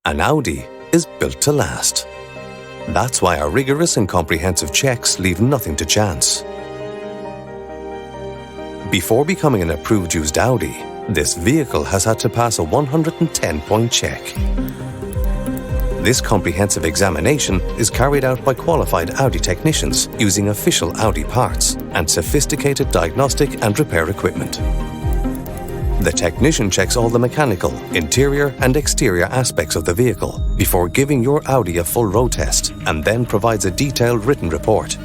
An Audi is built to last. That's why our rigorous and comprehensive checks leave nothing to chance. Before becoming an approved used Audi, this vehicle has had to pass a 110-point check. This comprehensive examination is carried out by qualified Audi technicians using official Audi parts and sophisticated diagnostic and repair equipment. The technician checks all the mechanical, interior and exterior aspects of the vehicle before giving your Audi a full road test and then provides a detailed written report.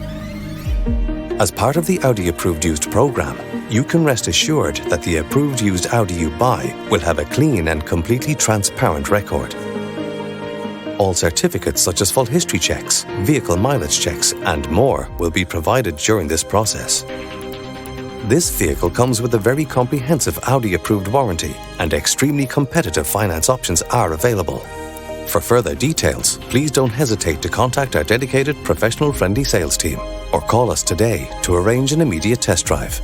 As part of the Audi Approved Used program, you can rest assured that the approved used Audi you buy will have a clean and completely transparent record. All certificates such as full history checks, vehicle mileage checks and more will be provided during this process. This vehicle comes with a very comprehensive Audi approved warranty and extremely competitive finance options are available. For further details, please don't hesitate to contact our dedicated professional friendly sales team or call us today to arrange an immediate test drive.